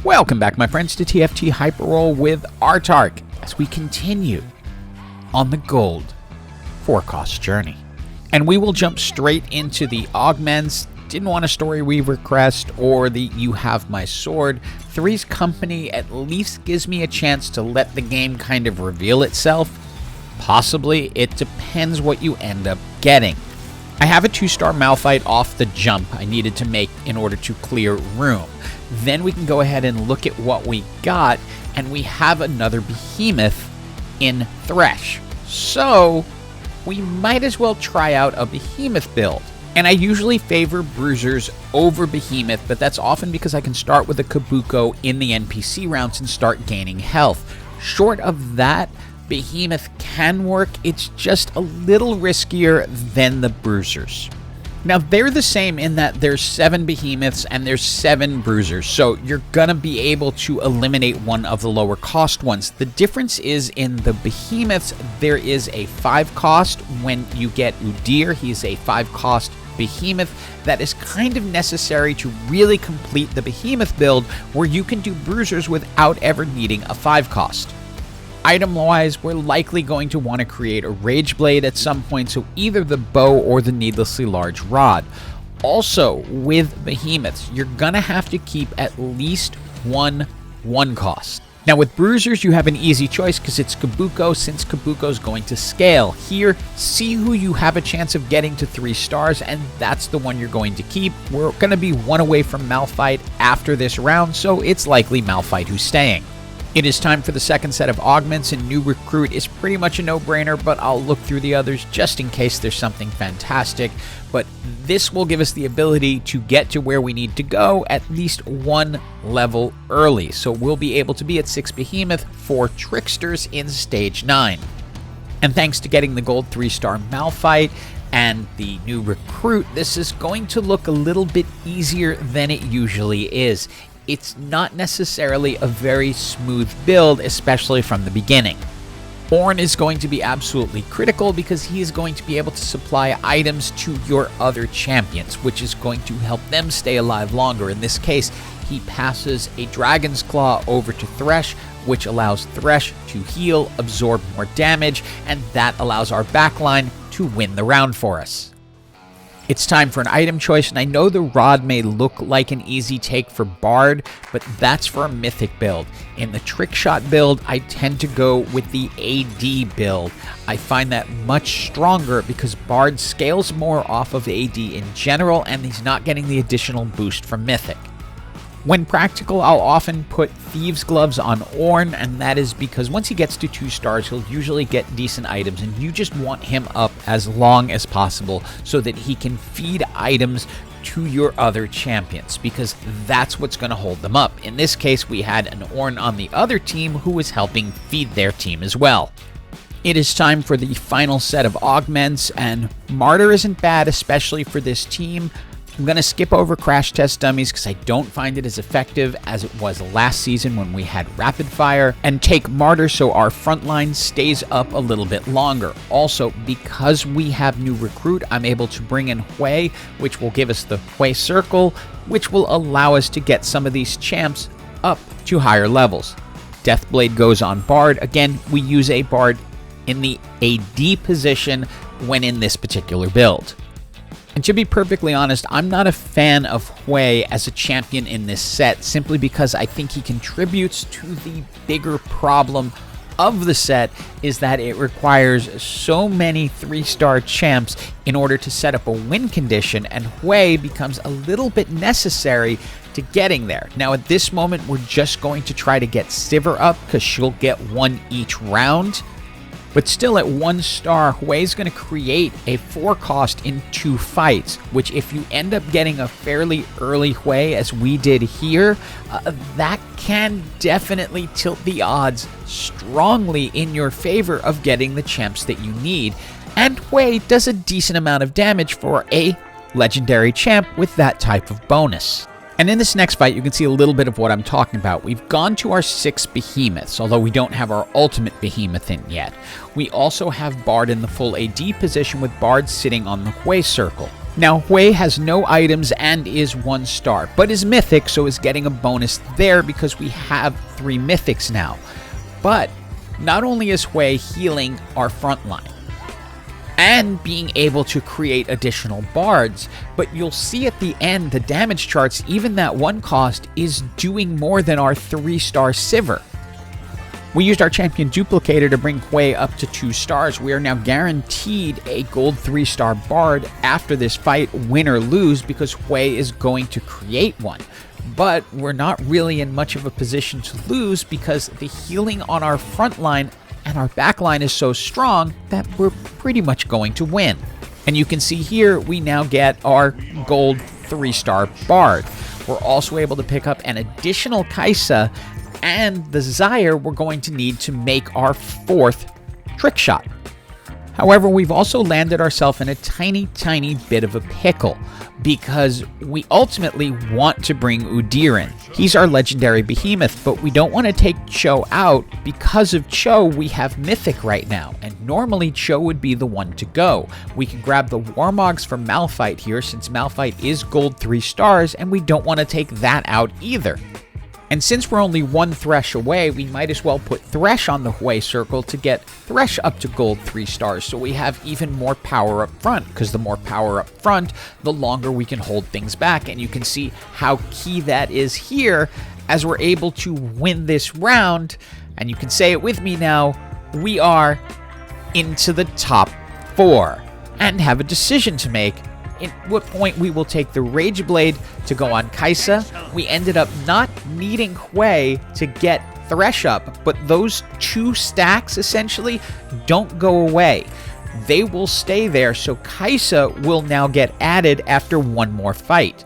Welcome back, my friends, to TFT Hyperroll with Autarch as we continue on the gold 4-cost journey. And we will jump straight into the augments. Didn't want a Story Weaver crest or the You Have My Sword. Three's Company at least gives me a chance to let the game kind of reveal itself. Possibly, it depends what you end up getting. I have a 2-star Malphite off the jump I needed to make in order to clear room. Then we can go ahead and look at what we got, and we have another Behemoth in Thresh. So, we might as well try out a Behemoth build. And I usually favor Bruisers over Behemoth, but that's often because I can start with a Kabuko in the NPC rounds and start gaining health. Short of that, Behemoth can work, it's just a little riskier than the Bruisers. Now, they're the same in that there's 7 Behemoths and there's 7 Bruisers, so you're gonna be able to eliminate one of the lower cost ones. The difference is in the Behemoths, there is a 5 cost when you get Udyr. He's a 5 cost Behemoth that is kind of necessary to really complete the Behemoth build, where you can do Bruisers without ever needing a 5 cost. Item-wise, we're likely going to want to create a Rageblade at some point, so either the bow or the needlessly large rod. Also, with Behemoths, you're going to have to keep at least one cost. Now, with Bruisers, you have an easy choice because it's Kabuko, since Kabuko is going to scale. Here, see who you have a chance of getting to 3 stars, and that's the one you're going to keep. We're going to be 1 away from Malphite after this round, so it's likely Malphite who's staying. It is time for the second set of augments, and New Recruit is pretty much a no-brainer, but I'll look through the others just in case there's something fantastic. But this will give us the ability to get to where we need to go at least 1 level early. So we'll be able to be at 6-Behemoth for Tricksters in Stage 9. And thanks to getting the gold 3-star Malphite and the New Recruit, this is going to look a little bit easier than it usually is. It's not necessarily a very smooth build, especially from the beginning. Ornn is going to be absolutely critical because he is going to be able to supply items to your other champions, which is going to help them stay alive longer. In this case, he passes a Dragon's Claw over to Thresh, which allows Thresh to heal, absorb more damage, and that allows our backline to win the round for us. It's time for an item choice, and I know the rod may look like an easy take for Bard, but that's for a mythic build. In the trick shot build, I tend to go with the AD build. I find that much stronger because Bard scales more off of AD in general, and he's not getting the additional boost from mythic. When practical, I'll often put Thieves' Gloves on Ornn, and that is because once he gets to 2 stars, he'll usually get decent items, and you just want him up as long as possible so that he can feed items to your other champions, because that's what's going to hold them up. In this case, we had an Ornn on the other team who was helping feed their team as well. It is time for the final set of augments, and Martyr isn't bad, especially for this team. I'm going to skip over Crash Test Dummies because I don't find it as effective as it was last season when we had Rapid Fire, and take Martyr so our frontline stays up a little bit longer. Also, because we have New Recruit, I'm able to bring in Hwei, which will give us the Hwei Circle, which will allow us to get some of these champs up to higher levels. Deathblade goes on Bard. Again, we use a Bard in the AD position when in this particular build. And to be perfectly honest, I'm not a fan of Hwei as a champion in this set, simply because I think he contributes to the bigger problem of the set, is that it requires so many 3-star champs in order to set up a win condition, and Hwei becomes a little bit necessary to getting there. Now, at this moment, we're just going to try to get Sivir up because she'll get 1 each round. But still, at 1 star, Hwei's going to create a 4 cost in 2 fights, which if you end up getting a fairly early Hwei, as we did here, that can definitely tilt the odds strongly in your favor of getting the champs that you need. And Hwei does a decent amount of damage for a legendary champ with that type of bonus. And in this next fight, you can see a little bit of what I'm talking about. We've gone to our 6 Behemoths, although we don't have our ultimate Behemoth in yet. We also have Bard in the full AD position with Bard sitting on the Hwei Circle. Now, Hwei has no items and is 1 star, but is mythic, so is getting a bonus there because we have 3 mythics now. But not only is Hwei healing our frontline and being able to create additional bards, but you'll see at the end the damage charts, even that 1 cost is doing more than our 3-star Sivir. We used our champion duplicator to bring Hwei up to 2 stars. We are now guaranteed a gold 3-star bard after this fight, win or lose, because Hwei is going to create one. But we're not really in much of a position to lose because the healing on our front line and our back line is so strong that we're pretty much going to win. And you can see here we now get our gold 3-star bard. We're also able to pick up an additional Kai'Sa and the Zyre we're going to need to make our 4th trick shot. However, we've also landed ourselves in a tiny bit of a pickle because we ultimately want to bring Udyr in. He's our legendary behemoth, but we don't want to take Cho out because of Cho we have mythic right now, and normally Cho would be the one to go. We can grab the Warmogs from Malphite here since Malphite is gold 3 stars, and we don't want to take that out either. And since we're only 1 Thresh away, we might as well put Thresh on the Hwei circle to get Thresh up to gold 3 stars, so we have even more power up front, because the more power up front, the longer we can hold things back. And you can see how key that is here as we're able to win this round. And you can say it with me now, we are into the top 4 and have a decision to make. At what point we will take the Rageblade to go on Kai'Sa. We ended up not needing Hwei to get Thresh up, but those 2 stacks essentially don't go away. They will stay there, so Kai'Sa will now get added after 1 more fight.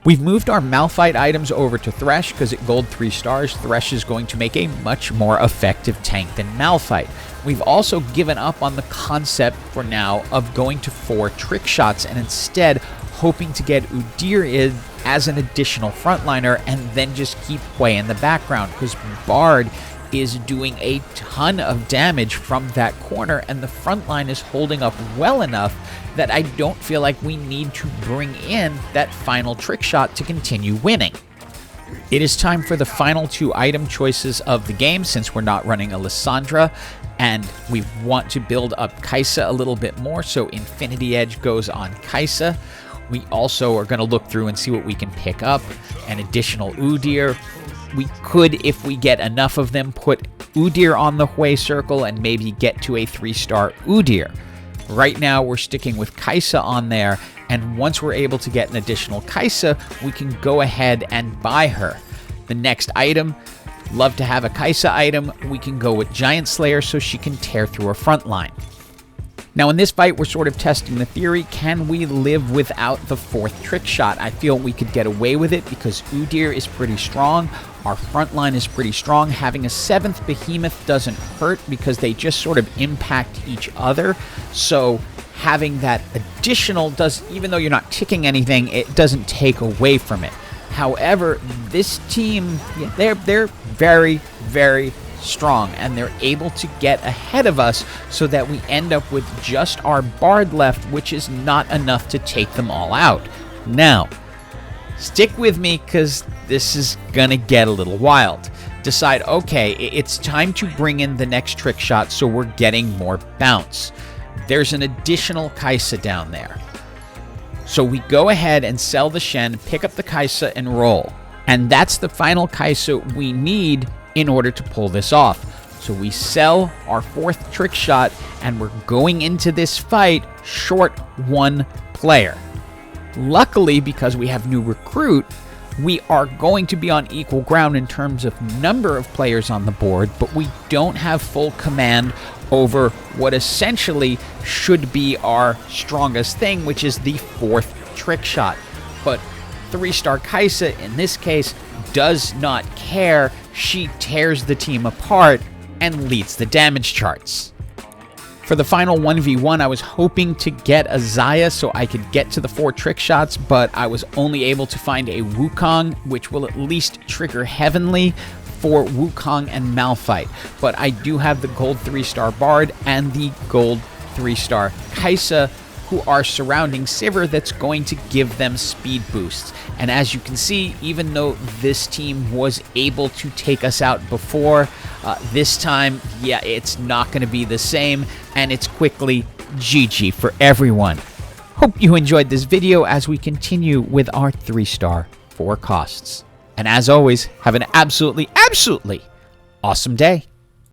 We've moved our Malphite items over to Thresh because at gold 3 stars, Thresh is going to make a much more effective tank than Malphite. We've also given up on the concept for now of going to 4 trick shots and instead hoping to get Udyr in as an additional frontliner and then just keep Hwei in the background because Bard is doing a ton of damage from that corner and the front line is holding up well enough that I don't feel like we need to bring in that final trick shot to continue winning. It is time for the final 2 item choices of the game since we're not running a Lissandra and we want to build up Kai'Sa a little bit more, so Infinity Edge goes on Kai'Sa. We also are going to look through and see what we can pick up. An additional Udyr. We could, if we get enough of them, put Udyr on the Hwei circle and maybe get to a 3-star Udyr. Right now, we're sticking with Kai'Sa on there, and once we're able to get an additional Kai'Sa, we can go ahead and buy her. The next item, love to have a Kai'Sa item, we can go with Giant Slayer so she can tear through her front line. Now in this fight, we're sort of testing the theory, can we live without the 4th trick shot? I feel we could get away with it because Udyr is pretty strong, our front line is pretty strong, having a 7th behemoth doesn't hurt because they just sort of impact each other, so having that additional does, even though you're not ticking anything, it doesn't take away from it. However, this team, they're very, very strong and they're able to get ahead of us so that we end up with just our Bard left, which is not enough to take them all out. Now, stick with me because this is gonna get a little wild. Decide, okay, it's time to bring in the next trick shot so we're getting more bounce. There's an additional Kai'Sa down there. So we go ahead and sell the Shen, pick up the Kai'Sa and roll. And that's the final Kai'Sa we need in order to pull this off. So we sell our 4th trick shot and we're going into this fight short 1 player. Luckily, because we have new recruit, we are going to be on equal ground in terms of number of players on the board, but we don't have full command over what essentially should be our strongest thing, which is the 4th trick shot. But 3-star Kai'Sa, in this case, does not care. She tears the team apart and leads the damage charts. For the final 1v1, I was hoping to get a Xayah so I could get to the 4 trick shots, but I was only able to find a Wukong, which will at least trigger Heavenly for Wukong and Malphite. But I do have the gold 3-star Bard and the gold 3-star Kai'Sa who are surrounding Sivir that's going to give them speed boosts. And as you can see, even though this team was able to take us out before, this time, yeah, it's not going to be the same, and it's quickly GG for everyone. Hope you enjoyed this video as we continue with our 3-star 4 costs. And as always, have an absolutely awesome day.